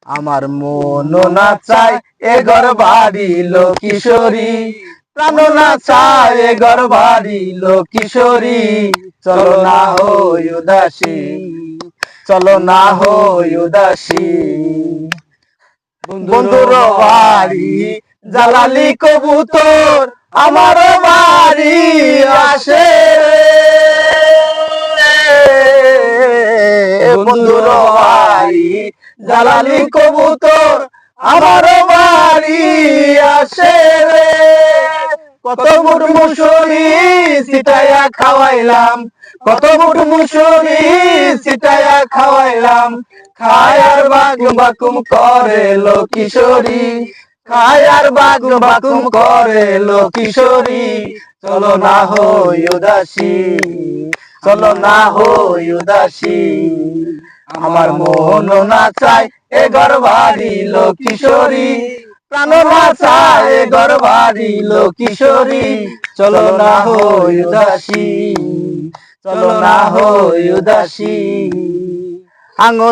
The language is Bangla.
আমার মন না চায় এ ঘর বাড়ি লো কিশোরী, প্রাণ না চায় এ ঘর বাড়ি লো কিশোরী। চলো না হই উদাসী, চলো না হই উদাসী। বন্ধুর বাড়ি জালালি কবুতর আমার বাড়ি আসে, বন্ধুর বাড়ি জালালি কবুতর আমার বাড়ি আসে রে। কত মুঠ মুসুরি ছিটাইয়া খাওয়াইলাম, কত মুঠ মুসুরি ছিটাইয়া খাওয়াইলাম, খায় আর বাকুম বাকুম করে লো কিশোরী, খায় আর বাকুম বাকুম করে লো কিশোরী। চলো না হই উদাসী, চলো না হই উদাসী। আমার মন না চায় এ ঘর বাড়ি লো কিশোরী, প্রাণ না চায় এ ঘর বাড়ি লো কিশোরী। চলো না হই উদাসী, চলো না হই উদাসী। আঙুর